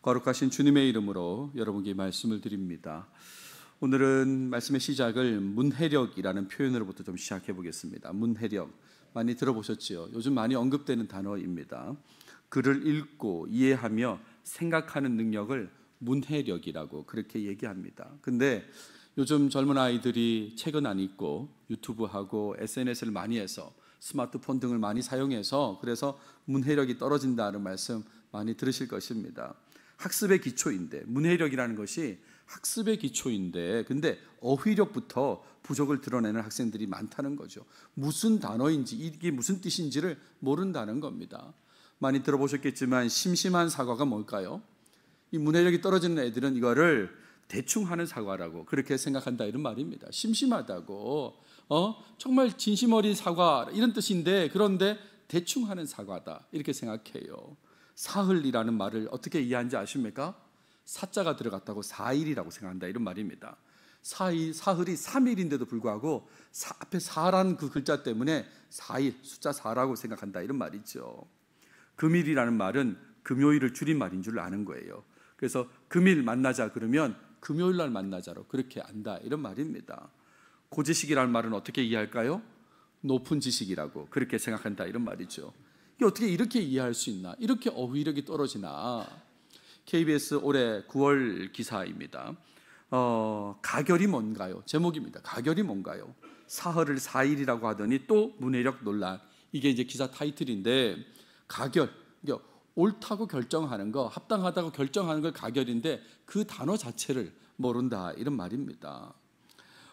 거룩하신 주님의 이름으로 여러분께 말씀을 드립니다. 오늘은 말씀의 시작을 문해력이라는 표현으로부터 좀 시작해 보겠습니다. 문해력, 많이 들어보셨지요? 요즘 많이 언급되는 단어입니다. 글을 읽고 이해하며 생각하는 능력을 문해력이라고 그렇게 얘기합니다. 근데 요즘 젊은 아이들이 책은 안 읽고 유튜브하고 SNS를 많이 해서 스마트폰 등을 많이 사용해서 그래서 문해력이 떨어진다는 말씀 많이 들으실 것입니다. 학습의 기초인데, 문해력이라는 것이 학습의 기초인데, 근데 어휘력부터 부족을 드러내는 학생들이 많다는 거죠. 무슨 단어인지, 이게 무슨 뜻인지를 모른다는 겁니다. 많이 들어보셨겠지만 심심한 사과가 뭘까요? 이 문해력이 떨어지는 애들은 이거를 대충 하는 사과라고 그렇게 생각한다, 이런 말입니다. 심심하다고, 정말 진심 어린 사과 이런 뜻인데, 그런데 대충 하는 사과다 이렇게 생각해요. 사흘이라는 말을 어떻게 이해하는지 아십니까? 사자가 들어갔다고 사일이라고 생각한다, 이런 말입니다. 사흘이 3일인데도 불구하고 앞에 사라는 그 글자 때문에 사일, 숫자 4라고 생각한다, 이런 말이죠. 금일이라는 말은 금요일을 줄인 말인 줄 아는 거예요. 그래서 금일 만나자 그러면 금요일 날 만나자로 그렇게 안다, 이런 말입니다. 고지식이라는 말은 어떻게 이해할까요? 높은 지식이라고 그렇게 생각한다, 이런 말이죠. 이게 어떻게 이렇게 이해할 수 있나? 이렇게 어휘력이 떨어지나? KBS 올해 9월 기사입니다. 가결이 뭔가요? 제목입니다. 가결이 뭔가요? 사흘을 4일이라고 하더니 또 문해력 논란. 이게 이제 기사 타이틀인데, 가결, 옳다고 결정하는 거, 합당하다고 결정하는 걸 가결인데 그 단어 자체를 모른다, 이런 말입니다.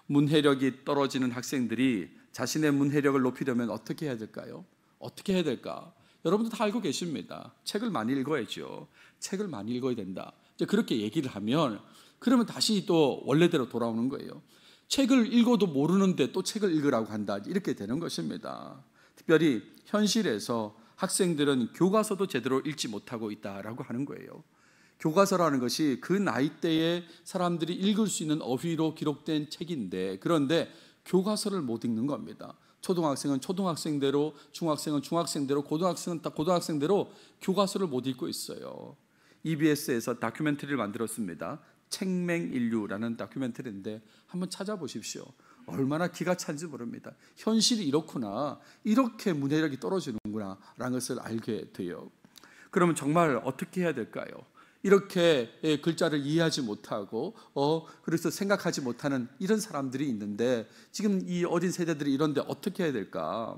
문해력이 떨어지는 학생들이 자신의 문해력을 높이려면 어떻게 해야 될까요? 어떻게 해야 될까? 여러분도 다 알고 계십니다. 책을 많이 읽어야죠. 책을 많이 읽어야 된다. 이제 그렇게 얘기를 하면 그러면 다시 또 원래대로 돌아오는 거예요. 책을 읽어도 모르는데 또 책을 읽으라고 한다, 이렇게 되는 것입니다. 특별히 현실에서 학생들은 교과서도 제대로 읽지 못하고 있다라고 하는 거예요. 교과서라는 것이 그 나이대에 사람들이 읽을 수 있는 어휘로 기록된 책인데, 그런데 교과서를 못 읽는 겁니다. 초등학생은 초등학생대로, 중학생은 중학생대로, 고등학생은 다 고등학생대로 교과서를 못 읽고 있어요. EBS에서 다큐멘터리를 만들었습니다. 책맹인류라는 다큐멘터리인데 한번 찾아보십시오. 얼마나 기가 찬지 모릅니다. 현실이 이렇구나, 이렇게 문해력이 떨어지는구나 라는 것을 알게 돼요. 그러면 정말 어떻게 해야 될까요? 이렇게 글자를 이해하지 못하고 그래서 생각하지 못하는 이런 사람들이 있는데, 지금 이 어린 세대들이 이런데 어떻게 해야 될까?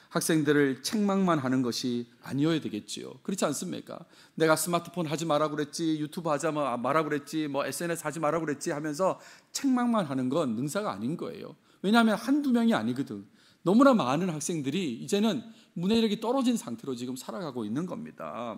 학생들을 책망만 하는 것이 아니어야 되겠지요. 그렇지 않습니까? 내가 스마트폰 하지 마라 그랬지, 유튜브 하지 마라 그랬지, SNS 하지 마라 그랬지 하면서 책망만 하는 건 능사가 아닌 거예요. 왜냐하면 한두 명이 아니거든. 너무나 많은 학생들이 이제는 문해력이 떨어진 상태로 지금 살아가고 있는 겁니다.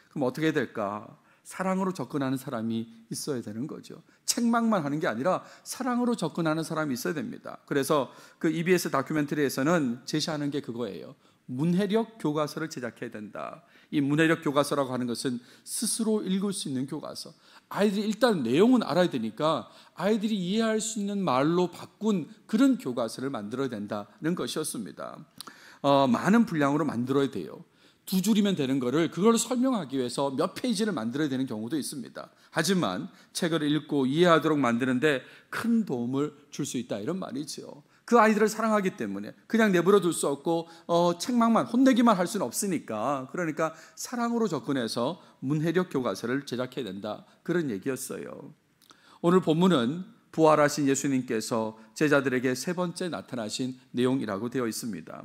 그럼 어떻게 해야 될까? 사랑으로 접근하는 사람이 있어야 되는 거죠. 책망만 하는 게 아니라 사랑으로 접근하는 사람이 있어야 됩니다. 그래서 그 EBS 다큐멘터리에서는 제시하는 게 그거예요. 문해력 교과서를 제작해야 된다. 이 문해력 교과서라고 하는 것은 스스로 읽을 수 있는 교과서. 아이들이 일단 내용은 알아야 되니까 아이들이 이해할 수 있는 말로 바꾼 그런 교과서를 만들어야 된다는 것이었습니다. 많은 분량으로 만들어야 돼요. 2줄이면 되는 거를 그걸 설명하기 위해서 몇 페이지를 만들어야 되는 경우도 있습니다. 하지만 책을 읽고 이해하도록 만드는데 큰 도움을 줄 수 있다, 이런 말이죠. 그 아이들을 사랑하기 때문에 그냥 내버려 둘 수 없고 책망만 혼내기만 할 수는 없으니까, 그러니까 사랑으로 접근해서 문해력 교과서를 제작해야 된다, 그런 얘기였어요. 오늘 본문은 부활하신 예수님께서 제자들에게 세 번째 나타나신 내용이라고 되어 있습니다.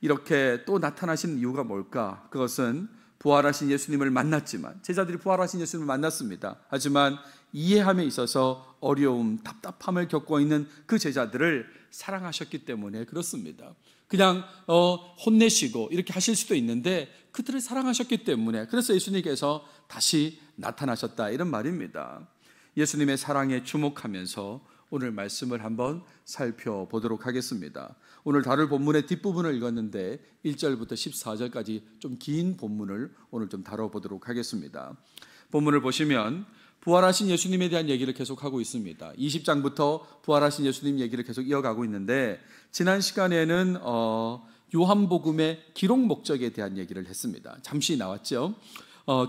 이렇게 또 나타나신 이유가 뭘까? 그것은 부활하신 예수님을 만났지만, 제자들이 부활하신 예수님을 만났습니다. 하지만 이해함에 있어서 어려움, 답답함을 겪고 있는 그 제자들을 사랑하셨기 때문에 그렇습니다. 그냥 혼내시고 이렇게 하실 수도 있는데 그들을 사랑하셨기 때문에, 그래서 예수님께서 다시 나타나셨다, 이런 말입니다. 예수님의 사랑에 주목하면서 오늘 말씀을 한번 살펴보도록 하겠습니다. 오늘 다룰 본문의 뒷부분을 읽었는데 1절부터 14절까지 좀 긴 본문을 오늘 좀 다뤄보도록 하겠습니다. 본문을 보시면 부활하신 예수님에 대한 얘기를 계속하고 있습니다. 20장부터 부활하신 예수님 얘기를 계속 이어가고 있는데, 지난 시간에는 요한복음의 기록 목적에 대한 얘기를 했습니다. 잠시 나왔죠.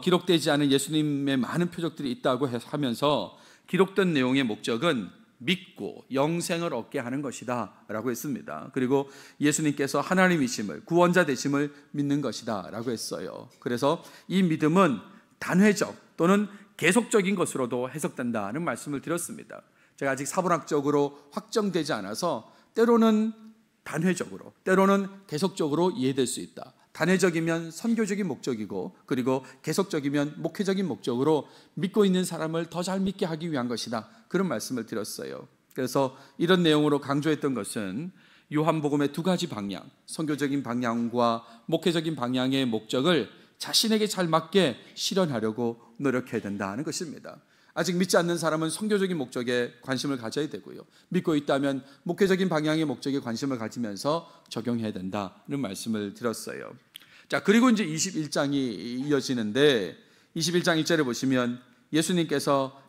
기록되지 않은 예수님의 많은 표적들이 있다고 하면서 기록된 내용의 목적은 믿고 영생을 얻게 하는 것이다 라고 했습니다. 그리고 예수님께서 하나님이심을, 구원자 되심을 믿는 것이다 라고 했어요. 그래서 이 믿음은 단회적 또는 계속적인 것으로도 해석된다는 말씀을 드렸습니다. 제가 아직 사분학적으로 확정되지 않아서 때로는 단회적으로, 때로는 계속적으로 이해될 수 있다. 단회적이면 선교적인 목적이고, 그리고 계속적이면 목회적인 목적으로 믿고 있는 사람을 더 잘 믿게 하기 위한 것이다, 그런 말씀을 드렸어요. 그래서 이런 내용으로 강조했던 것은 요한복음의 두 가지 방향, 선교적인 방향과 목회적인 방향의 목적을 자신에게 잘 맞게 실현하려고 노력해야 된다는 것입니다. 아직 믿지 않는 사람은 선교적인 목적에 관심을 가져야 되고요, 믿고 있다면 목회적인 방향의 목적에 관심을 가지면서 적용해야 된다는 말씀을 드렸어요. 자, 그리고 이제 21장이 이어지는데 21장 1절에 보시면 예수님께서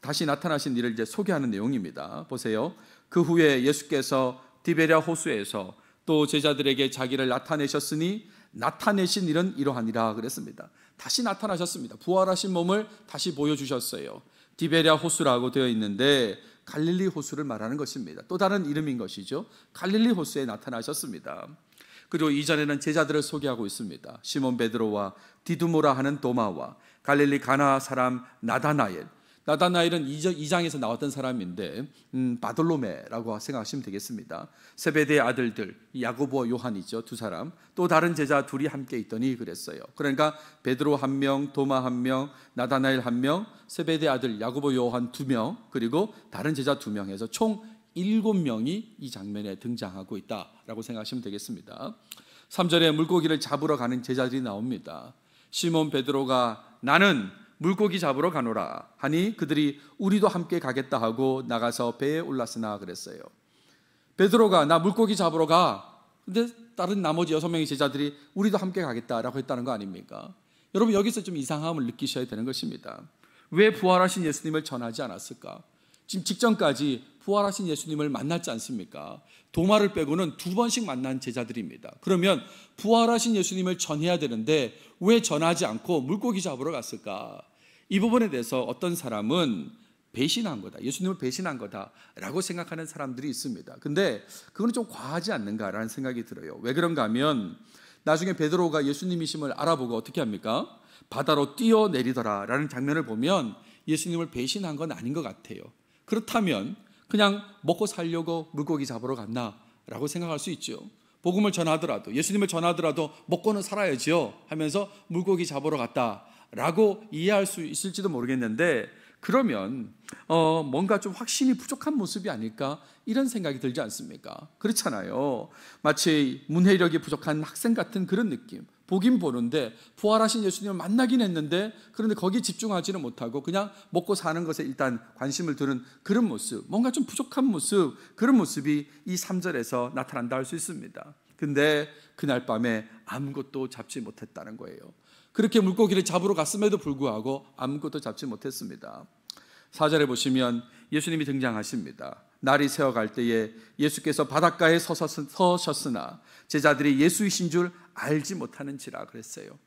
다시 나타나신 일을 이제 소개하는 내용입니다. 보세요. 그 후에 예수께서 디베랴 호수에서 또 제자들에게 자기를 나타내셨으니 나타내신 일은 이러하니라 그랬습니다. 다시 나타나셨습니다. 부활하신 몸을 다시 보여주셨어요. 디베랴 호수라고 되어 있는데 갈릴리 호수를 말하는 것입니다. 또 다른 이름인 것이죠. 갈릴리 호수에 나타나셨습니다. 그리고 이전에는 제자들을 소개하고 있습니다. 시몬 베드로와 디두모라 하는 도마와 갈릴리 가나 사람 나다나엘. 나다나엘은 2장에서 나왔던 사람인데 바돌로메라고 생각하시면 되겠습니다. 세베대의 아들들 야고보와 요한이죠, 두 사람. 또 다른 제자 둘이 함께 있더니 그랬어요. 그러니까 베드로 1명, 도마 1명, 나다나엘 1명, 세베대의 아들 야고보, 요한 2명, 그리고 다른 제자 2명 해서 총 7명이 이 장면에 등장하고 있다라고 생각하시면 되겠습니다. 3절에 물고기를 잡으러 가는 제자들이 나옵니다. 시몬 베드로가 나는 물고기 잡으러 가노라 하니 그들이 우리도 함께 가겠다 하고 나가서 배에 올랐으나 그랬어요. 베드로가 나 물고기 잡으러 가. 근데 다른 나머지 6명의 제자들이 우리도 함께 가겠다라고 했다는 거 아닙니까? 여러분, 여기서 좀 이상함을 느끼셔야 되는 것입니다. 왜 부활하신 예수님을 전하지 않았을까? 지금 직전까지 부활하신 예수님을 만났지 않습니까? 도마를 빼고는 2번씩 만난 제자들입니다. 그러면 부활하신 예수님을 전해야 되는데 왜 전하지 않고 물고기 잡으러 갔을까? 이 부분에 대해서 어떤 사람은 배신한 거다, 예수님을 배신한 거다라고 생각하는 사람들이 있습니다. 근데 그건 좀 과하지 않는가라는 생각이 들어요. 왜 그런가 하면 나중에 베드로가 예수님이심을 알아보고 어떻게 합니까? 바다로 뛰어내리더라라는 장면을 보면 예수님을 배신한 건 아닌 것 같아요. 그렇다면 그냥 먹고 살려고 물고기 잡으러 갔나라고 생각할 수 있죠. 복음을 전하더라도, 예수님을 전하더라도 먹고는 살아야죠 하면서 물고기 잡으러 갔다라고 이해할 수 있을지도 모르겠는데, 그러면 뭔가 좀 확신이 부족한 모습이 아닐까, 이런 생각이 들지 않습니까? 그렇잖아요. 마치 문해력이 부족한 학생 같은 그런 느낌. 보긴 보는데 부활하신 예수님을 만나긴 했는데, 그런데 거기에 집중하지는 못하고 그냥 먹고 사는 것에 일단 관심을 두는 그런 모습, 뭔가 좀 부족한 모습, 그런 모습이 이 3절에서 나타난다 할 수 있습니다. 근데 그날 밤에 아무것도 잡지 못했다는 거예요. 그렇게 물고기를 잡으러 갔음에도 불구하고 아무것도 잡지 못했습니다. 4절에 보시면 예수님이 등장하십니다. 날이 새어갈 때에 예수께서 바닷가에 서셨으나 제자들이 예수이신 줄 알지 못하는지라 그랬어요.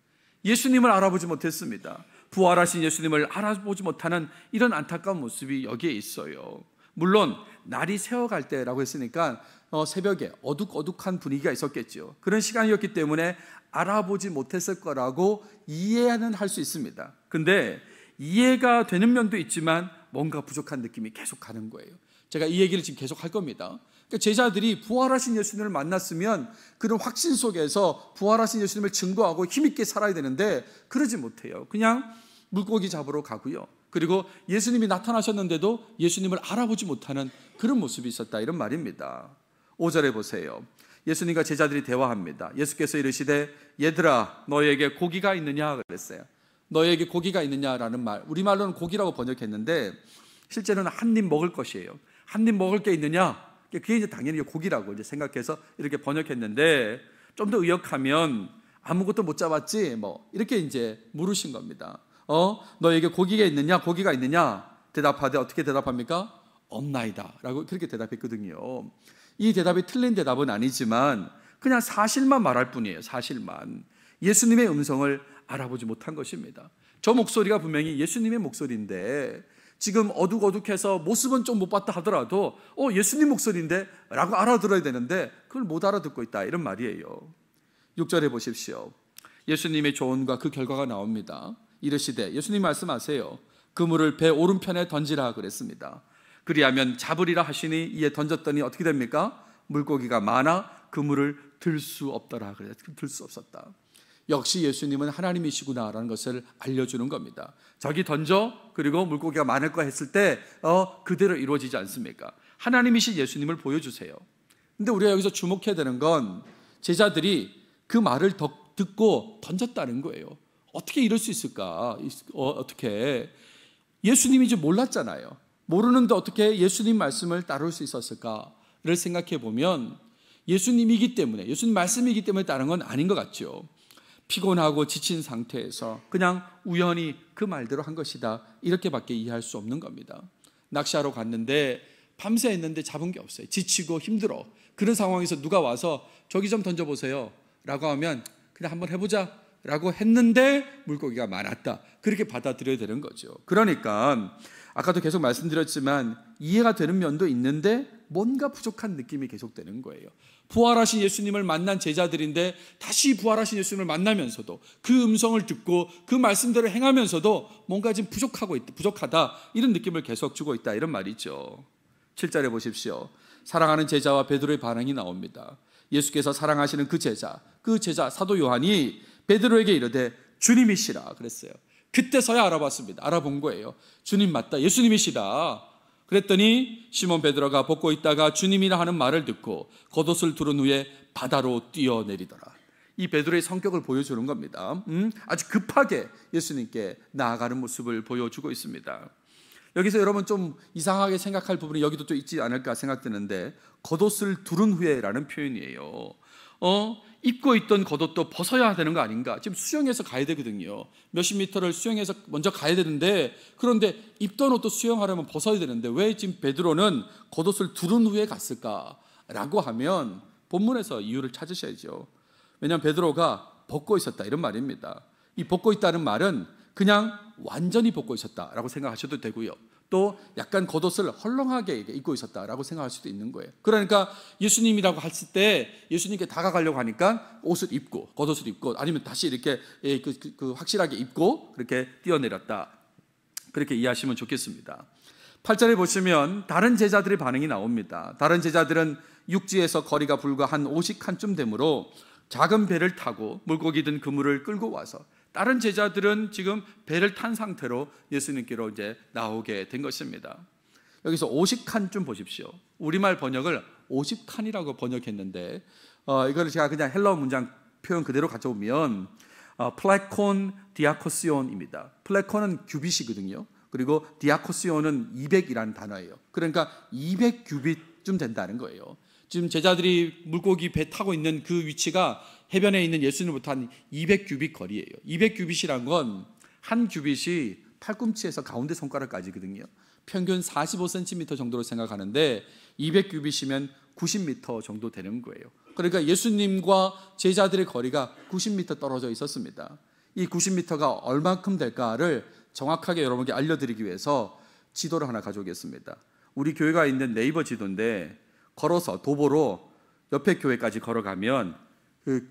예수님을 알아보지 못했습니다. 부활하신 예수님을 알아보지 못하는 이런 안타까운 모습이 여기에 있어요. 물론 날이 새어갈 때라고 했으니까 새벽에 어둑어둑한 분위기가 있었겠죠. 그런 시간이었기 때문에 알아보지 못했을 거라고 이해는 할 수 있습니다. 근데 이해가 되는 면도 있지만 뭔가 부족한 느낌이 계속 가는 거예요. 제가 이 얘기를 지금 계속 할 겁니다. 그러니까 제자들이 부활하신 예수님을 만났으면 그런 확신 속에서 부활하신 예수님을 증거하고 힘있게 살아야 되는데 그러지 못해요. 그냥 물고기 잡으러 가고요. 그리고 예수님이 나타나셨는데도 예수님을 알아보지 못하는 그런 모습이 있었다, 이런 말입니다. 5절에 보세요. 예수님과 제자들이 대화합니다. 예수께서 이르시되 얘들아 너에게 고기가 있느냐 그랬어요. 너에게 고기가 있느냐라는 말, 우리말로는 고기라고 번역했는데 실제로는 한 입 먹을 것이에요. 한 입 먹을 게 있느냐, 그게 이제 당연히 고기라고 이제 생각해서 이렇게 번역했는데, 좀 더 의역하면 아무것도 못 잡았지 뭐 이렇게 이제 물으신 겁니다. 너에게 고기가 있느냐, 고기가 있느냐 대답하되 어떻게 대답합니까? 없나이다 라고 그렇게 대답했거든요. 이 대답이 틀린 대답은 아니지만 그냥 사실만 말할 뿐이에요. 사실만. 예수님의 음성을 알아보지 못한 것입니다. 저 목소리가 분명히 예수님의 목소리인데 지금 어둑어둑해서 모습은 좀 못 봤다 하더라도 예수님 목소리인데 라고 알아들어야 되는데 그걸 못 알아듣고 있다, 이런 말이에요. 6절에 보십시오. 예수님의 조언과 그 결과가 나옵니다. 이르시되, 예수님 말씀하세요. 그물을 배 오른편에 던지라 그랬습니다. 그리하면 잡으리라 하시니 이에 던졌더니 어떻게 됩니까? 물고기가 많아 그물을 들 수 없더라. 그래서 들 수 없었다. 역시 예수님은 하나님이시구나라는 것을 알려주는 겁니다. 저기 던져, 그리고 물고기가 많을 거 했을 때 그대로 이루어지지 않습니까? 하나님이신 예수님을 보여주세요. 근데 우리가 여기서 주목해야 되는 건 제자들이 그 말을 듣고 던졌다는 거예요. 어떻게 이럴 수 있을까? 어떻게? 예수님인지 몰랐잖아요. 모르는데 어떻게 예수님 말씀을 따를 수 있었을까를 생각해 보면 예수님이기 때문에, 예수님 말씀이기 때문에 따른 건 아닌 것 같죠. 피곤하고 지친 상태에서 그냥 우연히 그 말대로 한 것이다, 이렇게밖에 이해할 수 없는 겁니다. 낚시하러 갔는데 밤새 했는데 잡은 게 없어요. 지치고 힘들어. 그런 상황에서 누가 와서 저기 좀 던져보세요 라고 하면 그냥 한번 해보자 라고 했는데 물고기가 많았다, 그렇게 받아들여야 되는 거죠. 그러니까 아까도 계속 말씀드렸지만 이해가 되는 면도 있는데 뭔가 부족한 느낌이 계속되는 거예요. 부활하신 예수님을 만난 제자들인데 다시 부활하신 예수님을 만나면서도 그 음성을 듣고 그 말씀대로 행하면서도 뭔가 지금 부족하다, 이런 느낌을 계속 주고 있다, 이런 말이죠. 7절에 보십시오. 사랑하는 제자와 베드로의 반응이 나옵니다. 예수께서 사랑하시는 그 제자 사도 요한이 베드로에게 이르되 주님이시라 그랬어요. 그때서야 알아봤습니다. 알아본 거예요. 주님 맞다, 예수님이시다. 그랬더니 시몬 베드로가 벗고 있다가 주님이라 하는 말을 듣고 겉옷을 두른 후에 바다로 뛰어내리더라. 이 베드로의 성격을 보여주는 겁니다. 아주 급하게 예수님께 나아가는 모습을 보여주고 있습니다. 여기서 여러분 좀 이상하게 생각할 부분이 여기도 좀 있지 않을까 생각되는데, 겉옷을 두른 후에라는 표현이에요. 입고 있던 겉옷도 벗어야 되는 거 아닌가? 지금 수영해서 가야 되거든요. 몇십 미터를 수영해서 먼저 가야 되는데, 그런데 입던 옷도 수영하려면 벗어야 되는데 왜 지금 베드로는 겉옷을 두른 후에 갔을까라고 하면 본문에서 이유를 찾으셔야죠. 왜냐하면 베드로가 벗고 있었다, 이런 말입니다. 이 벗고 있다는 말은 그냥 완전히 벗고 있었다라고 생각하셔도 되고요, 또 약간 겉옷을 헐렁하게 입고 있었다라고 생각할 수도 있는 거예요. 그러니까 예수님이라고 했을 때 예수님께 다가가려고 하니까 옷을 입고, 겉옷을 입고, 아니면 다시 이렇게 확실하게 입고 그렇게 뛰어내렸다, 그렇게 이해하시면 좋겠습니다. 8절에 보시면 다른 제자들의 반응이 나옵니다. 다른 제자들은 육지에서 거리가 불과 한 50칸쯤 되므로 작은 배를 타고 물고기 든 그물을 끌고 와서, 다른 제자들은 지금 배를 탄 상태로 예수님께로 이제 나오게 된 것입니다. 여기서 50칸쯤 보십시오. 우리말 번역을 50칸이라고 번역했는데 이거를 제가 그냥 헬라어 문장 표현 그대로 가져오면 플레콘 디아코시온입니다. 플레콘은 규빗이거든요. 그리고 디아코시온은 200이라는 단어예요. 그러니까 200규빗쯤 된다는 거예요. 지금 제자들이 물고기 배 타고 있는 그 위치가 해변에 있는 예수님부터 한 200규빗 거리예요. 200규빗이란 건 한 규빗이 팔꿈치에서 가운데 손가락까지거든요. 평균 45cm 정도로 생각하는데 200규빗이면 90m 정도 되는 거예요. 그러니까 예수님과 제자들의 거리가 90m 떨어져 있었습니다. 이 90m가 얼만큼 될까를 정확하게 여러분께 알려드리기 위해서 지도를 하나 가져오겠습니다. 우리 교회가 있는 네이버 지도인데 걸어서 도보로 옆에 교회까지 걸어가면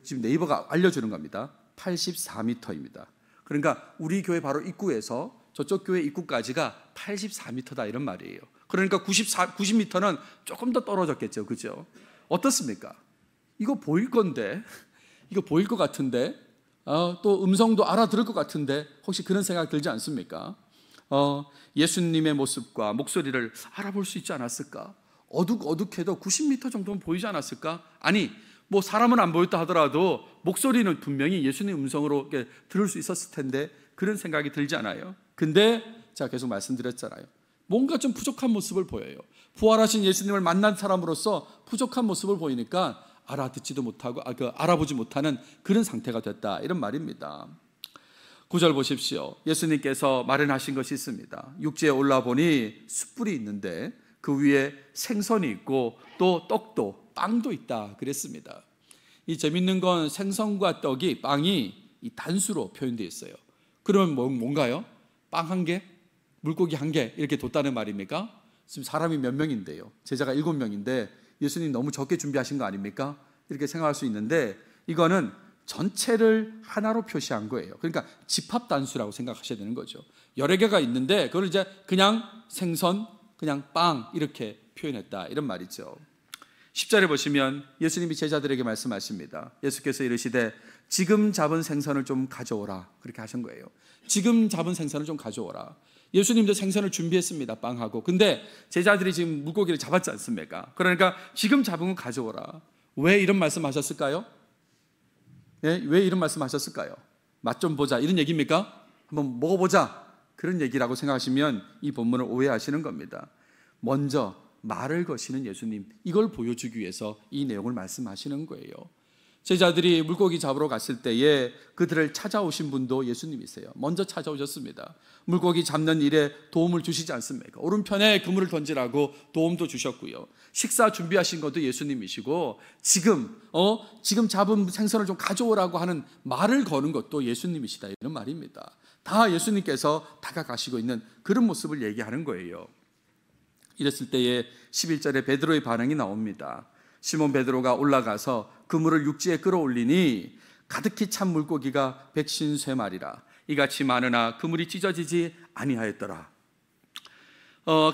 지금 네이버가 알려주는 겁니다. 84m입니다. 그러니까 우리 교회 바로 입구에서 저쪽 교회 입구까지가 84m다, 이런 말이에요. 그러니까 90m는 조금 더 떨어졌겠죠, 그죠? 어떻습니까? 이거 보일 건데, 이거 보일 것 같은데, 또 음성도 알아들을 것 같은데, 혹시 그런 생각 들지 않습니까? 예수님의 모습과 목소리를 알아볼 수 있지 않았을까? 어둑어둑해도 90m 정도는 보이지 않았을까? 아니, 뭐 사람은 안 보였다 하더라도 목소리는 분명히 예수님 음성으로 들을 수 있었을 텐데 그런 생각이 들지 않아요? 근데 제가 계속 말씀드렸잖아요. 뭔가 좀 부족한 모습을 보여요. 부활하신 예수님을 만난 사람으로서 부족한 모습을 보이니까 알아듣지도 못하고 알아보지 못하는 그런 상태가 됐다, 이런 말입니다. 9절 보십시오. 예수님께서 마련하신 것이 있습니다. 육지에 올라보니 숯불이 있는데 그 위에 생선이 있고 또 떡도 빵도 있다 그랬습니다. 이 재밌는 건 생선과 빵이 이 단수로 표현되어 있어요. 그러면 뭔가요? 빵 한 개, 물고기 한 개 이렇게 뒀다는 말입니까? 지금 사람이 몇 명인데요? 제자가 7명인데 예수님 너무 적게 준비하신 거 아닙니까? 이렇게 생각할 수 있는데 이거는 전체를 하나로 표시한 거예요. 그러니까 집합단수라고 생각하셔야 되는 거죠. 여러 개가 있는데 그걸 이제 그냥 생선, 그냥 빵 이렇게 표현했다 이런 말이죠. 10절에 보시면 예수님이 제자들에게 말씀하십니다. 예수께서 이르시되 지금 잡은 생선을 좀 가져오라 그렇게 하신 거예요. 지금 잡은 생선을 좀 가져오라. 예수님도 생선을 준비했습니다. 빵하고. 근데 제자들이 지금 물고기를 잡았지 않습니까? 그러니까 지금 잡은 거 가져오라. 왜 이런 말씀하셨을까요? 네? 왜 이런 말씀하셨을까요? 맛 좀 보자 이런 얘기입니까? 한번 먹어보자 그런 얘기라고 생각하시면 이 본문을 오해하시는 겁니다. 먼저 말을 거시는 예수님, 이걸 보여주기 위해서 이 내용을 말씀하시는 거예요. 제자들이 물고기 잡으러 갔을 때에 그들을 찾아오신 분도 예수님이세요. 먼저 찾아오셨습니다. 물고기 잡는 일에 도움을 주시지 않습니까? 오른편에 그물을 던지라고 도움도 주셨고요. 식사 준비하신 것도 예수님이시고 지금 잡은 생선을 좀 가져오라고 하는 말을 거는 것도 예수님이시다 이런 말입니다. 다 예수님께서 다가가시고 있는 그런 모습을 얘기하는 거예요. 이랬을 때에 11절에 베드로의 반응이 나옵니다. 시몬 베드로가 올라가서 그물을 육지에 끌어올리니 가득히 찬 물고기가 153마리라. 이같이 많으나 그물이 찢어지지 아니하였더라.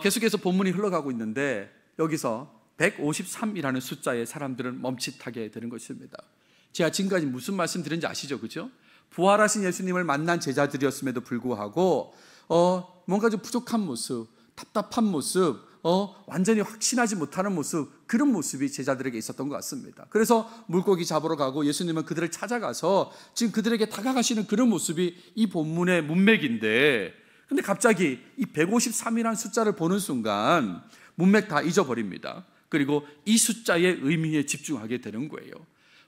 계속해서 본문이 흘러가고 있는데 여기서 153이라는 숫자의 사람들은 멈칫하게 되는 것입니다. 제가 지금까지 무슨 말씀 드렸는지 아시죠? 그죠? 부활하신 예수님을 만난 제자들이었음에도 불구하고 뭔가 좀 부족한 모습, 답답한 모습, 완전히 확신하지 못하는 모습, 그런 모습이 제자들에게 있었던 것 같습니다. 그래서 물고기 잡으러 가고 예수님은 그들을 찾아가서 지금 그들에게 다가가시는 그런 모습이 이 본문의 문맥인데, 근데 갑자기 이 153이라는 숫자를 보는 순간 문맥 다 잊어버립니다. 그리고 이 숫자의 의미에 집중하게 되는 거예요.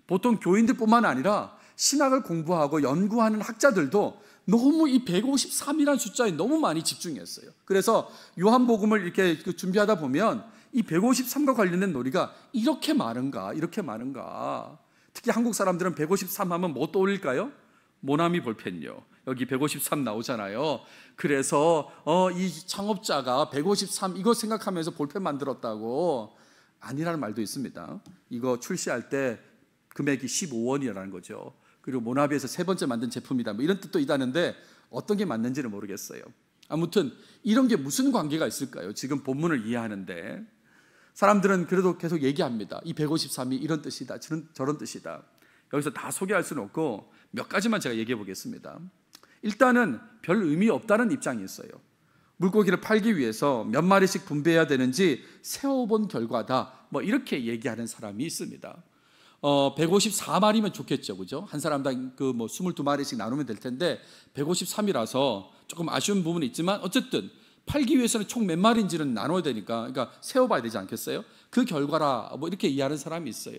보통 교인들뿐만 아니라 신학을 공부하고 연구하는 학자들도 너무 이 153이라는 숫자에 너무 많이 집중했어요. 그래서 요한복음을 이렇게 준비하다 보면 이 153과 관련된 논의가 이렇게 많은가 이렇게 많은가. 특히 한국 사람들은 153 하면 뭐 떠올릴까요? 모나미 볼펜요. 여기 153 나오잖아요. 그래서 이 창업자가 153 이거 생각하면서 볼펜 만들었다고. 아니라는 말도 있습니다. 이거 출시할 때 금액이 15원이라는 거죠. 그리고 모나비에서 세 번째 만든 제품이다 뭐 이런 뜻도 있다는데 어떤 게 맞는지는 모르겠어요. 아무튼 이런 게 무슨 관계가 있을까요? 지금 본문을 이해하는데 사람들은 그래도 계속 얘기합니다. 이 153이 이런 뜻이다 저런 뜻이다. 여기서 다 소개할 수는 없고 몇 가지만 제가 얘기해 보겠습니다. 일단은 별 의미 없다는 입장이 있어요. 물고기를 팔기 위해서 몇 마리씩 분배해야 되는지 세어본 결과다 뭐 이렇게 얘기하는 사람이 있습니다. 154마리면 좋겠죠, 그죠? 한 사람당 22마리씩 나누면 될 텐데 153이라서 조금 아쉬운 부분이 있지만 어쨌든 팔기 위해서는 총 몇 마리인지는 나눠야 되니까, 그러니까 세어봐야 되지 않겠어요? 그 결과라 뭐 이렇게 이해하는 사람이 있어요.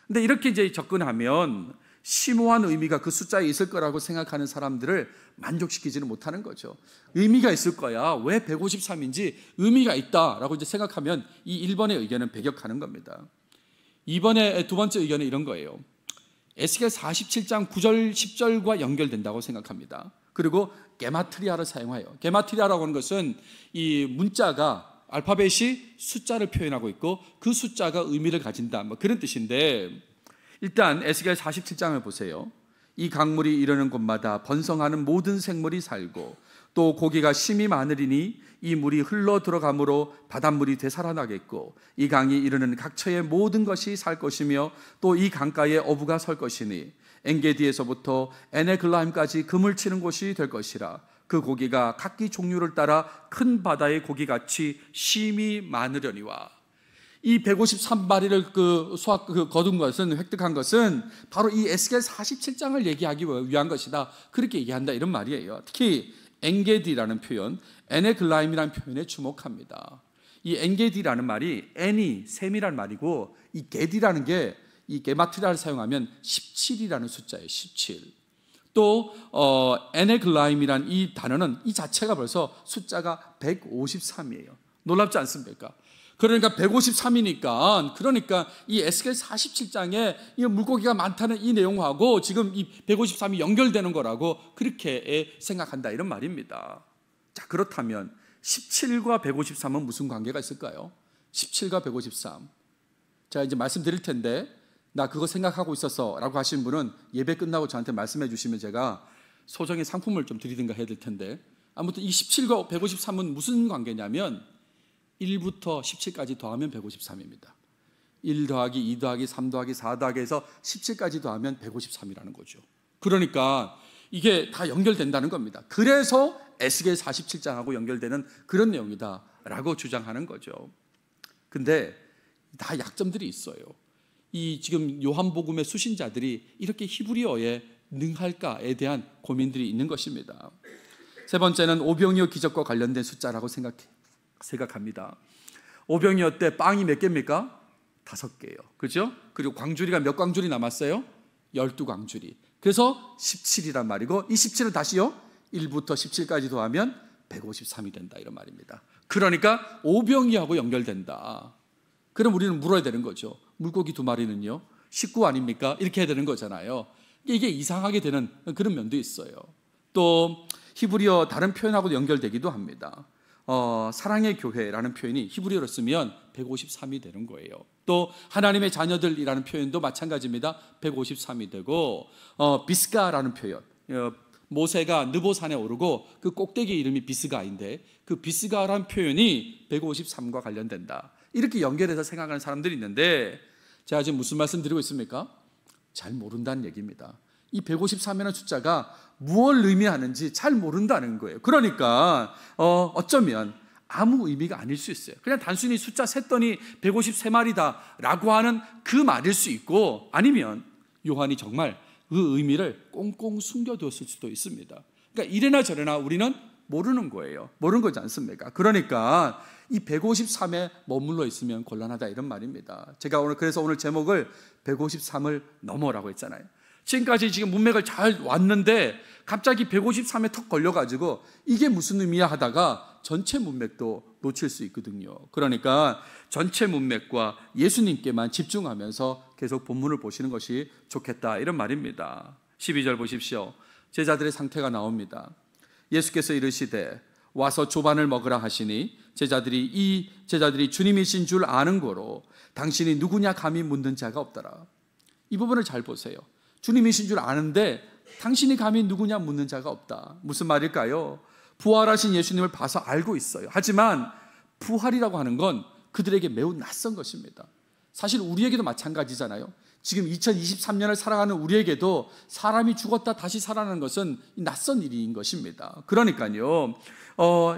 근데 이렇게 이제 접근하면 심오한 의미가 그 숫자에 있을 거라고 생각하는 사람들을 만족시키지는 못하는 거죠. 의미가 있을 거야. 왜 153인지 의미가 있다라고 이제 생각하면 이 1번의 의견은 배격하는 겁니다. 2번의 두 번째 의견은 이런 거예요. 에스겔 47장 9절 10절과 연결된다고 생각합니다. 그리고 게마트리아를 사용해요. 게마트리아라고 하는 것은 이 문자가 알파벳이 숫자를 표현하고 있고 그 숫자가 의미를 가진다 뭐 그런 뜻인데, 일단 에스겔 47장을 보세요. 이 강물이 이르는 곳마다 번성하는 모든 생물이 살고 또 고기가 심이 많으리니 이 물이 흘러 들어가므로 바닷물이 되살아나겠고 이 강이 이르는 각처의 모든 것이 살 것이며 또 이 강가에 어부가 설 것이니 엔게디에서부터 에네글라임까지 금을 치는 곳이 될 것이라. 그 고기가 각기 종류를 따라 큰 바다의 고기같이 심이 많으려니와. 이 153마리를 거둔 것은, 획득한 것은 바로 이 에스겔 47장을 얘기하기 위한 것이다. 그렇게 얘기한다 이런 말이에요. 특히 엔게디라는 표현, 에네글라임이라는 표현에 주목합니다. 이 엔게디라는 말이 엔이 셈이란 말이고 이 게디라는 게 이 게마트리아를 사용하면 17이라는 숫자예요. 17. 또 에네글라임이란 이 단어는 이 자체가 벌써 숫자가 153이에요. 놀랍지 않습니까? 그러니까 153이니까 그러니까 이 에스겔 47장에 이 물고기가 많다는 이 내용하고 지금 이 153이 연결되는 거라고 그렇게 생각한다 이런 말입니다. 자, 그렇다면 17과 153은 무슨 관계가 있을까요? 17과 153. 자, 이제 말씀드릴 텐데 나 그거 생각하고 있었어 라고 하신 분은 예배 끝나고 저한테 말씀해 주시면 제가 소정의 상품을 좀 드리든가 해야 될 텐데, 아무튼 이 17과 153은 무슨 관계냐면 1부터 17까지 더하면 153입니다. 1 더하기 2 더하기 3 더하기 4 더하기 해서 17까지 더하면 153이라는 거죠. 그러니까 이게 다 연결된다는 겁니다. 그래서 에스겔 47장하고 연결되는 그런 내용이다라고 주장하는 거죠. 근데 다 약점들이 있어요. 이 지금 요한복음의 수신자들이 이렇게 히브리어에 능할까에 대한 고민들이 있는 것입니다. 세 번째는 오병이어 기적과 관련된 숫자라고 생각합니다. 오병이어 때 빵이 몇 개입니까? 5개예요. 그죠? 그리고 광주리가 몇 광주리 남았어요? 12광주리. 그래서 17이란 말이고, 이 17은 다시요 1부터 17까지 더하면 153이 된다 이런 말입니다. 그러니까 오병이하고 연결된다. 그럼 우리는 물어야 되는 거죠. 물고기 2마리는요 19 아닙니까? 이렇게 해야 되는 거잖아요. 이게 이상하게 되는 그런 면도 있어요. 또 히브리어 다른 표현하고도 연결되기도 합니다. 사랑의 교회라는 표현이 히브리어로 쓰면 153이 되는 거예요. 또 하나님의 자녀들이라는 표현도 마찬가지입니다. 153이 되고, 비스가라는 표현, 모세가 느보산에 오르고 그 꼭대기 이름이 비스가인데 그 비스가라는 표현이 153과 관련된다. 이렇게 연결해서 생각하는 사람들이 있는데, 제가 지금 무슨 말씀 드리고 있습니까? 잘 모른다는 얘기입니다. 이 153이라는 숫자가 무엇을 의미하는지 잘 모른다는 거예요. 그러니까 어쩌면 아무 의미가 아닐 수 있어요. 그냥 단순히 숫자 셌더니 153마리다 라고 하는 그 말일 수 있고, 아니면 요한이 정말 그 의미를 꽁꽁 숨겨두었을 수도 있습니다. 그러니까 이래나 저래나 우리는 모르는 거예요. 모르는 거지 않습니까? 그러니까 이 153에 머물러 있으면 곤란하다 이런 말입니다. 제가 그래서 오늘 제목을 153을 넘어라고 했잖아요. 지금까지 지금 문맥을 잘 왔는데 갑자기 153에 턱 걸려가지고 이게 무슨 의미야 하다가 전체 문맥도 놓칠 수 있거든요. 그러니까 전체 문맥과 예수님께만 집중하면서 계속 본문을 보시는 것이 좋겠다 이런 말입니다. 12절 보십시오. 제자들의 상태가 나옵니다. 예수께서 이르시되 와서 조반을 먹으라 하시니 제자들이 주님이신 줄 아는 거로 당신이 누구냐 감히 묻는 자가 없더라. 이 부분을 잘 보세요. 주님이신 줄 아는데 당신이 감히 누구냐 묻는 자가 없다. 무슨 말일까요? 부활하신 예수님을 봐서 알고 있어요. 하지만 부활이라고 하는 건 그들에게 매우 낯선 것입니다. 사실 우리에게도 마찬가지잖아요. 지금 2023년을 살아가는 우리에게도 사람이 죽었다 다시 살아나는 것은 낯선 일인 것입니다. 그러니까요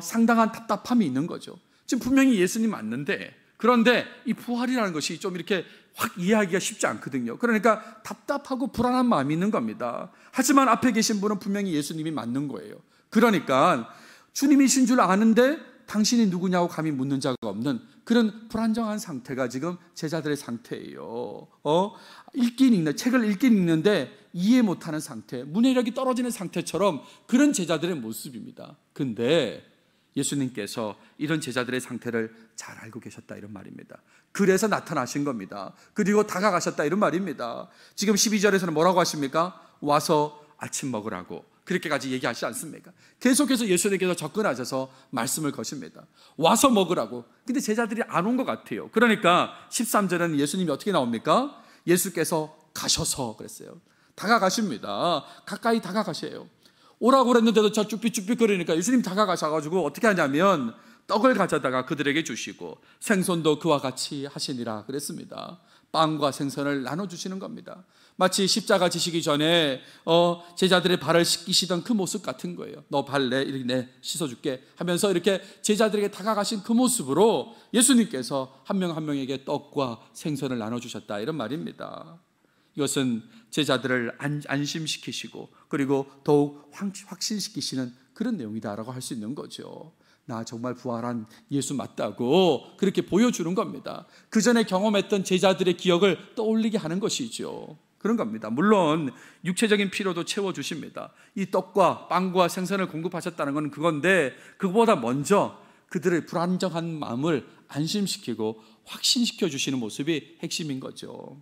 상당한 답답함이 있는 거죠. 지금 분명히 예수님 맞는데, 그런데 이 부활이라는 것이 좀 이렇게 확 이해하기가 쉽지 않거든요. 그러니까 답답하고 불안한 마음이 있는 겁니다. 하지만 앞에 계신 분은 분명히 예수님이 맞는 거예요. 그러니까 주님이신 줄 아는데 당신이 누구냐고 감히 묻는 자가 없는 그런 불안정한 상태가 지금 제자들의 상태예요. 책을 읽긴 읽는데 이해 못하는 상태, 문해력이 떨어지는 상태처럼 그런 제자들의 모습입니다. 근데 예수님께서 이런 제자들의 상태를 잘 알고 계셨다 이런 말입니다. 그래서 나타나신 겁니다. 그리고 다가가셨다 이런 말입니다. 지금 12절에서는 뭐라고 하십니까? 와서 아침 먹으라고 그렇게까지 얘기하시지 않습니까? 계속해서 예수님께서 접근하셔서 말씀을 거십니다. 와서 먹으라고. 근데 제자들이 안 온 것 같아요. 그러니까 13절에는 예수님이 어떻게 나옵니까? 예수께서 가셔서 그랬어요. 다가가십니다. 가까이 다가가셔요. 오라고 그랬는데도 저 쭈삣쭈삣 거리니까 예수님 다가가셔가지고 어떻게 하냐면 떡을 가져다가 그들에게 주시고 생선도 그와 같이 하시니라 그랬습니다. 빵과 생선을 나눠주시는 겁니다. 마치 십자가 지시기 전에 제자들의 발을 씻기시던 그 모습 같은 거예요. 너 발 이렇게 씻어줄게 하면서 이렇게 제자들에게 다가가신 그 모습으로 예수님께서 한 명 한 명에게 떡과 생선을 나눠주셨다 이런 말입니다. 이것은 제자들을 안심시키시고 그리고 더욱 확신시키시는 그런 내용이다라고 할 수 있는 거죠. 나 정말 부활한 예수 맞다고 그렇게 보여주는 겁니다. 그 전에 경험했던 제자들의 기억을 떠올리게 하는 것이죠. 그런 겁니다. 물론 육체적인 필요도 채워주십니다. 이 떡과 빵과 생선을 공급하셨다는 건 그건데, 그거보다 먼저 그들의 불안정한 마음을 안심시키고 확신시켜 주시는 모습이 핵심인 거죠.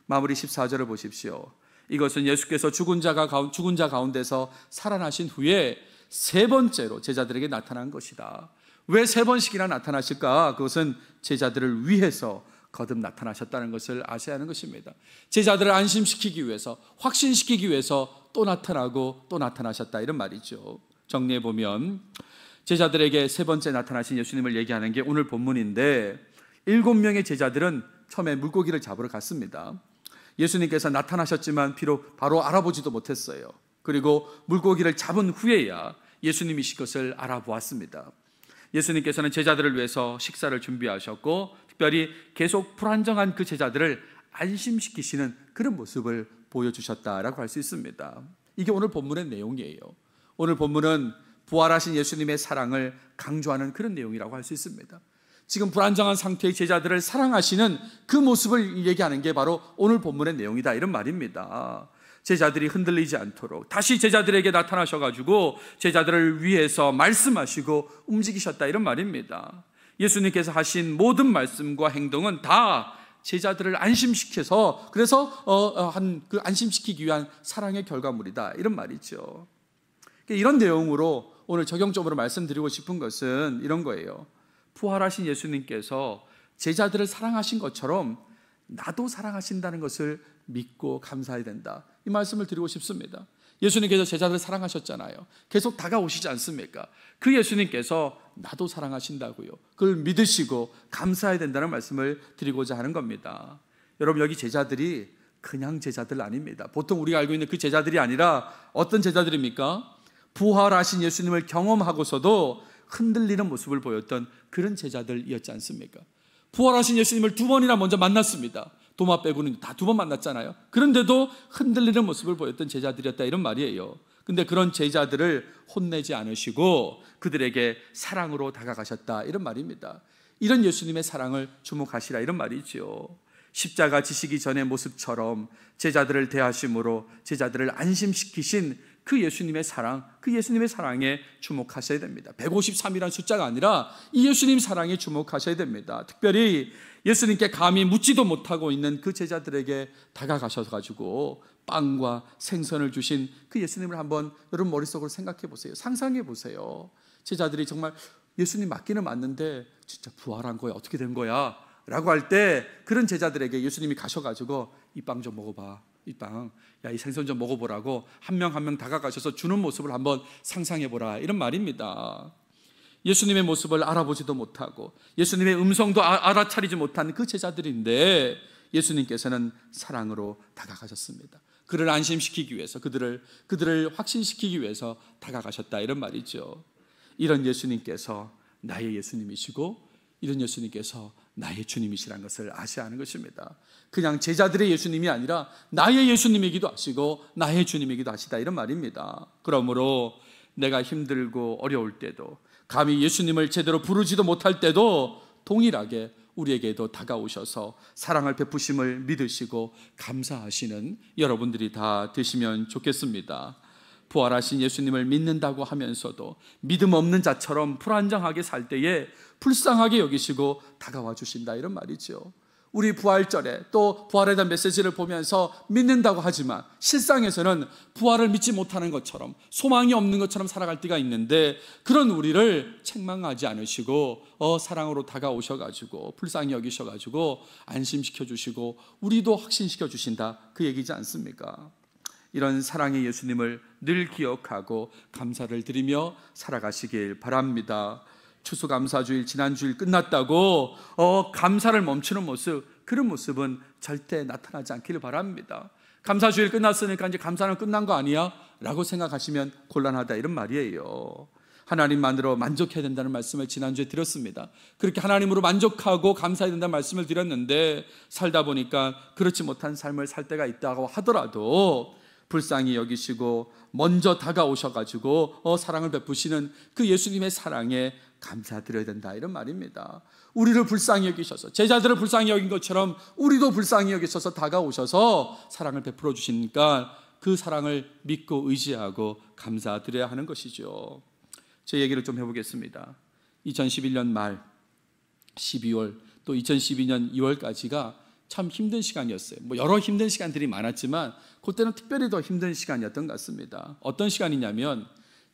마무리 14절을 보십시오. 이것은 예수께서 죽은 자 가운데서 살아나신 후에 세 번째로 제자들에게 나타난 것이다. 왜 세 번씩이나 나타나실까? 그것은 제자들을 위해서 거듭 나타나셨다는 것을 아셔야 하는 것입니다. 제자들을 안심시키기 위해서, 확신시키기 위해서 또 나타나고 또 나타나셨다, 이런 말이죠. 정리해 보면 제자들에게 세 번째 나타나신 예수님을 얘기하는 게 오늘 본문인데, 7명의 제자들은 처음에 물고기를 잡으러 갔습니다. 예수님께서 나타나셨지만 비록 바로 알아보지도 못했어요. 그리고 물고기를 잡은 후에야 예수님이신 것을 알아보았습니다. 예수님께서는 제자들을 위해서 식사를 준비하셨고, 특별히 계속 불안정한 그 제자들을 안심시키시는 그런 모습을 보여주셨다라고 할 수 있습니다. 이게 오늘 본문의 내용이에요. 오늘 본문은 부활하신 예수님의 사랑을 강조하는 그런 내용이라고 할 수 있습니다. 지금 불안정한 상태의 제자들을 사랑하시는 그 모습을 얘기하는 게 바로 오늘 본문의 내용이다, 이런 말입니다. 제자들이 흔들리지 않도록 다시 제자들에게 나타나셔가지고 제자들을 위해서 말씀하시고 움직이셨다, 이런 말입니다. 예수님께서 하신 모든 말씀과 행동은 다 제자들을 안심시켜서, 그래서 그 안심시키기 위한 사랑의 결과물이다, 이런 말이죠. 이런 내용으로 오늘 적용적으로 말씀드리고 싶은 것은 이런 거예요. 부활하신 예수님께서 제자들을 사랑하신 것처럼 나도 사랑하신다는 것을 믿고 감사해야 된다, 이 말씀을 드리고 싶습니다. 예수님께서 제자들을 사랑하셨잖아요. 계속 다가오시지 않습니까? 그 예수님께서 나도 사랑하신다고요. 그걸 믿으시고 감사해야 된다는 말씀을 드리고자 하는 겁니다. 여러분, 여기 제자들이 그냥 제자들 아닙니다. 보통 우리가 알고 있는 그 제자들이 아니라 어떤 제자들입니까? 부활하신 예수님을 경험하고서도 흔들리는 모습을 보였던 그런 제자들이었지 않습니까? 부활하신 예수님을 2번이나 먼저 만났습니다. 도마 빼고는 다 2번 만났잖아요. 그런데도 흔들리는 모습을 보였던 제자들이었다, 이런 말이에요. 근데 그런 제자들을 혼내지 않으시고 그들에게 사랑으로 다가가셨다, 이런 말입니다. 이런 예수님의 사랑을 주목하시라, 이런 말이죠. 십자가 지시기 전의 모습처럼 제자들을 대하심으로 제자들을 안심시키신 그 예수님의 사랑, 그 예수님의 사랑에 주목하셔야 됩니다. 153이라는 숫자가 아니라 이 예수님 사랑에 주목하셔야 됩니다. 특별히 예수님께 감히 묻지도 못하고 있는 그 제자들에게 다가가셔가지고 빵과 생선을 주신 그 예수님을 한번 여러분 머릿속으로 생각해 보세요. 상상해 보세요. 제자들이 정말 예수님 맞기는 맞는데 진짜 부활한 거야, 어떻게 된 거야? 라고 할 때 그런 제자들에게 예수님이 가셔가지고 이 빵 좀 먹어봐, 이 빵, 야, 이 생선 좀 먹어보라고 한 명 한 명 다가가셔서 주는 모습을 한번 상상해보라, 이런 말입니다. 예수님의 모습을 알아보지도 못하고 예수님의 음성도 알아차리지 못한 그 제자들인데 예수님께서는 사랑으로 다가가셨습니다. 그를 안심시키기 위해서, 그들을 확신시키기 위해서 다가가셨다, 이런 말이죠. 이런 예수님께서 나의 예수님이시고 이런 예수님께서 나의 주님이시라는 것을 아셔야 하는 것입니다. 그냥 제자들의 예수님이 아니라 나의 예수님이기도 하시고 나의 주님이기도 하시다, 이런 말입니다. 그러므로 내가 힘들고 어려울 때도, 감히 예수님을 제대로 부르지도 못할 때도 동일하게 우리에게도 다가오셔서 사랑을 베푸심을 믿으시고 감사하시는 여러분들이 다 되시면 좋겠습니다. 부활하신 예수님을 믿는다고 하면서도 믿음 없는 자처럼 불안정하게 살 때에 불쌍하게 여기시고 다가와 주신다, 이런 말이죠. 우리 부활절에 또 부활에 대한 메시지를 보면서 믿는다고 하지만 실상에서는 부활을 믿지 못하는 것처럼, 소망이 없는 것처럼 살아갈 때가 있는데, 그런 우리를 책망하지 않으시고 사랑으로 다가오셔가지고 불쌍히 여기셔가지고 안심시켜 주시고 우리도 확신시켜 주신다, 그 얘기지 않습니까? 이런 사랑의 예수님을 늘 기억하고 감사를 드리며 살아가시길 바랍니다. 추수감사주일, 지난주일 끝났다고 감사를 멈추는 모습, 그런 모습은 절대 나타나지 않기를 바랍니다. 감사주일 끝났으니까 이제 감사는 끝난 거 아니야? 라고 생각하시면 곤란하다, 이런 말이에요. 하나님만으로 만족해야 된다는 말씀을 지난주에 드렸습니다. 그렇게 하나님으로 만족하고 감사해야 된다는 말씀을 드렸는데, 살다 보니까 그렇지 못한 삶을 살 때가 있다고 하더라도 불쌍히 여기시고 먼저 다가오셔가지고 사랑을 베푸시는 그 예수님의 사랑에 감사드려야 된다, 이런 말입니다. 우리를 불쌍히 여기셔서, 제자들을 불쌍히 여긴 것처럼 우리도 불쌍히 여기셔서 다가오셔서 사랑을 베풀어 주시니까 그 사랑을 믿고 의지하고 감사드려야 하는 것이죠. 제 얘기를 좀 해보겠습니다. 2011년 말 12월 또 2012년 2월까지가 참 힘든 시간이었어요. 뭐 여러 힘든 시간들이 많았지만 그때는 특별히 더 힘든 시간이었던 것 같습니다. 어떤 시간이냐면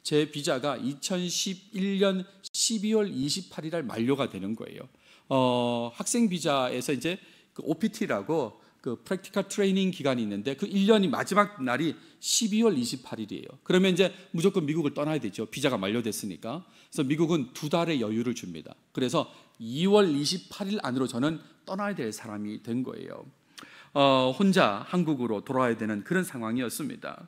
제 비자가 2011년 12월 28일 날 만료가 되는 거예요. 학생 비자에서 이제 그 OPT라고 그 프랙티컬 트레이닝 기간이 있는데 그 1년이 마지막 날이 12월 28일이에요. 그러면 이제 무조건 미국을 떠나야 되죠. 비자가 만료됐으니까. 그래서 미국은 2달의 여유를 줍니다. 그래서 2월 28일 안으로 저는 떠나야 될 사람이 된 거예요. 혼자 한국으로 돌아와야 되는 그런 상황이었습니다.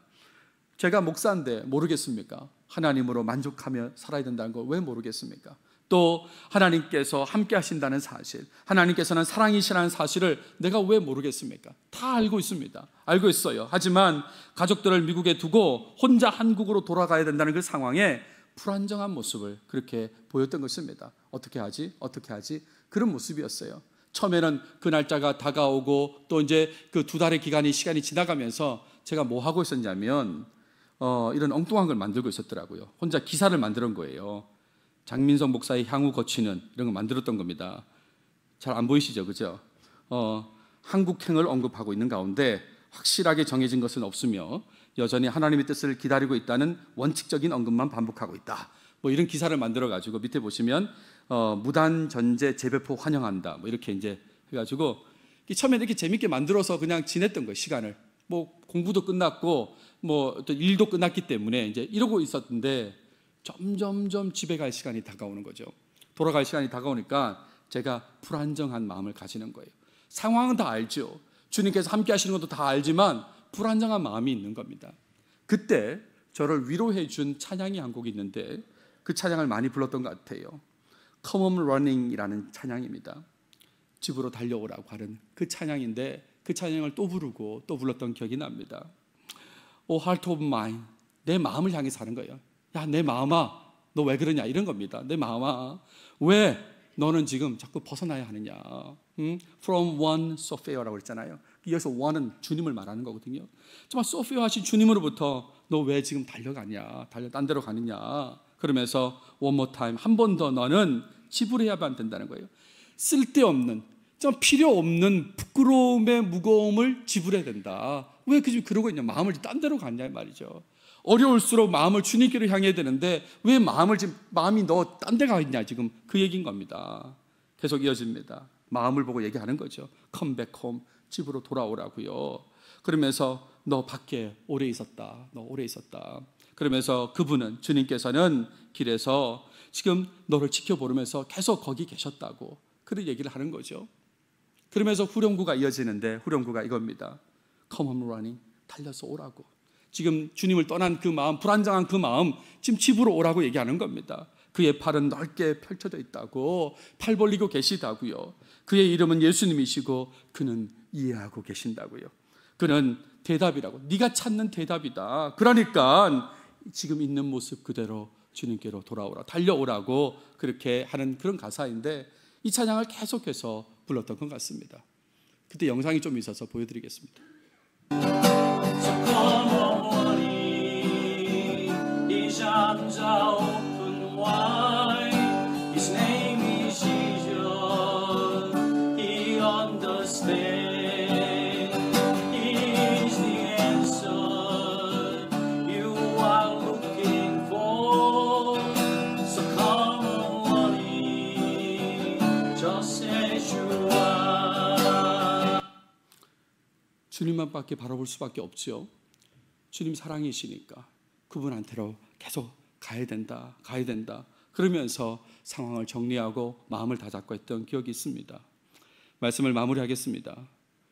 제가 목사인데 모르겠습니까? 하나님으로 만족하며 살아야 된다는 걸 왜 모르겠습니까? 또 하나님께서 함께 하신다는 사실, 하나님께서는 사랑이시라는 사실을 내가 왜 모르겠습니까? 다 알고 있습니다. 알고 있어요. 하지만 가족들을 미국에 두고 혼자 한국으로 돌아가야 된다는 그 상황에 불안정한 모습을 그렇게 보였던 것입니다. 어떻게 하지? 어떻게 하지? 그런 모습이었어요. 처음에는 그 날짜가 다가오고 또 이제 그 2달의 시간이 지나가면서 제가 뭐 하고 있었냐면 이런 엉뚱한 걸 만들고 있었더라고요. 혼자 기사를 만드는 거예요. 장민석 목사의 향후 거치는 이런 거 만들었던 겁니다. 잘 안 보이시죠? 그죠? 한국행을 언급하고 있는 가운데 확실하게 정해진 것은 없으며 여전히 하나님의 뜻을 기다리고 있다는 원칙적인 언급만 반복하고 있다. 뭐 이런 기사를 만들어 가지고 밑에 보시면 무단 전제 재배포 환영한다. 뭐 이렇게 이제 해가지고 처음에 이렇게 재밌게 만들어서 그냥 지냈던 거예요. 시간을 뭐 공부도 끝났고 뭐 또 일도 끝났기 때문에 이제 이러고 있었는데 점점점 집에 갈 시간이 다가오는 거죠. 돌아갈 시간이 다가오니까 제가 불안정한 마음을 가지는 거예요. 상황은 다 알죠. 주님께서 함께 하시는 것도 다 알지만 불안정한 마음이 있는 겁니다. 그때 저를 위로해 준 찬양이 한 곡이 있는데 그 찬양을 많이 불렀던 것 같아요. Come on Running이라는 찬양입니다. 집으로 달려오라고 하는 그 찬양인데 그 찬양을 또 부르고 또 불렀던 기억이 납니다. Oh heart of mine, 내 마음을 향해 사는 거예요. 야, 내 마음아, 너 왜 그러냐 이런 겁니다. 내 마음아, 왜 너는 지금 자꾸 벗어나야 하느냐. From one so fair라고 했잖아요. 여기서 one은 주님을 말하는 거거든요. 정말 so fair 하신 주님으로부터 너 왜 지금 달려가냐, 딴 데로 가느냐. 그러면서 one more time, 한 번 더 너는 지불해야만 된다는 거예요. 쓸데없는, 좀 필요 없는 부끄러움의 무거움을 지불해야 된다. 왜 그러고 있냐, 마음을 딴 데로 갔냐 말이죠. 어려울수록 마음을 주님께로 향해야 되는데 왜 마음이 너 딴 데 가 있냐 지금 그 얘기인 겁니다. 계속 이어집니다. 마음을 보고 얘기하는 거죠. Come back home, 집으로 돌아오라고요. 그러면서 너 밖에 오래 있었다. 너 오래 있었다. 그러면서 그분은 주님께서는 길에서 지금 너를 지켜보면서 계속 거기 계셨다고 그런 얘기를 하는 거죠. 그러면서 후렴구가 이어지는데 후렴구가 이겁니다. Come on running, 달려서 오라고. 지금 주님을 떠난 그 마음, 불안정한 그 마음, 지금 집으로 오라고 얘기하는 겁니다. 그의 팔은 넓게 펼쳐져 있다고, 팔 벌리고 계시다고요. 그의 이름은 예수님이시고 그는 이해하고 계신다고요. 그는 대답이라고, 네가 찾는 대답이다. 그러니까 지금 있는 모습 그대로 주님께로 돌아오라, 달려오라고 그렇게 하는 그런 가사인데 이 찬양을 계속해서 불렀던 것 같습니다. 그때 영상이 좀 있어서 보여드리겠습니다. Arms are open wide. His name is Jesus. He understands. He is the answer you are looking for. So come on in, just as you are. 주님만밖에 바라볼 수밖에 없죠. 주님 사랑이시니까 그분한테로 계속 가야 된다. 그러면서 상황을 정리하고 마음을 다잡고 했던 기억이 있습니다. 말씀을 마무리하겠습니다.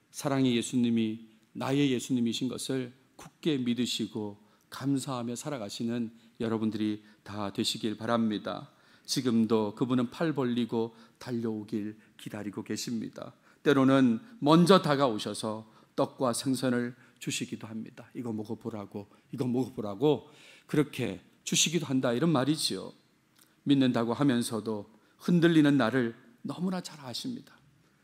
사랑의 예수님이 나의 예수님이신 것을 굳게 믿으시고 감사하며 살아가시는 여러분들이 다 되시길 바랍니다. 지금도 그분은 팔 벌리고 달려오길 기다리고 계십니다. 때로는 먼저 다가오셔서 떡과 생선을 주시기도 합니다. 이거 먹어보라고 그렇게 주시기도 한다 이런 말이지요. 믿는다고 하면서도 흔들리는 나를 너무나 잘 아십니다.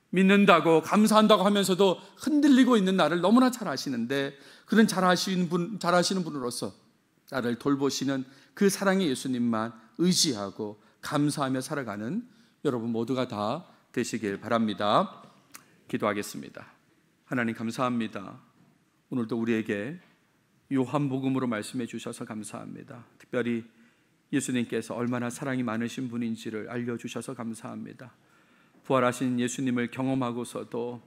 믿는다고 감사한다고 하면서도 흔들리고 있는 나를 너무나 잘 아시는데 그런 잘 아시는 분으로서 나를 돌보시는 그 사랑의 예수님만 의지하고 감사하며 살아가는 여러분 모두가 다 되시길 바랍니다. 기도하겠습니다. 하나님 감사합니다. 오늘도 우리에게 요한복음으로 말씀해 주셔서 감사합니다. 특별히 예수님께서 얼마나 사랑이 많으신 분인지를 알려주셔서 감사합니다. 부활하신 예수님을 경험하고서도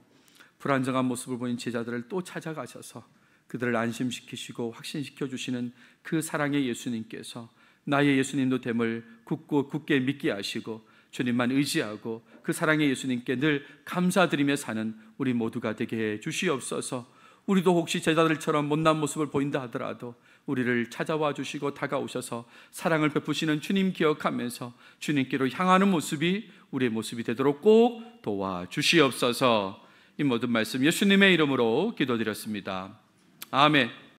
불안정한 모습을 보인 제자들을 또 찾아가셔서 그들을 안심시키시고 확신시켜 주시는 그 사랑의 예수님께서 나의 예수님도 됨을 굳게 믿게 하시고 주님만 의지하고 그 사랑의 예수님께 늘 감사드리며 사는 우리 모두가 되게 해 주시옵소서. 우리도 혹시 제자들처럼 못난 모습을 보인다 하더라도 우리를 찾아와 주시고 다가오셔서 사랑을 베푸시는 주님 기억하면서 주님께로 향하는 모습이 우리의 모습이 되도록 꼭 도와주시옵소서. 이 모든 말씀 예수님의 이름으로 기도드렸습니다. 아멘.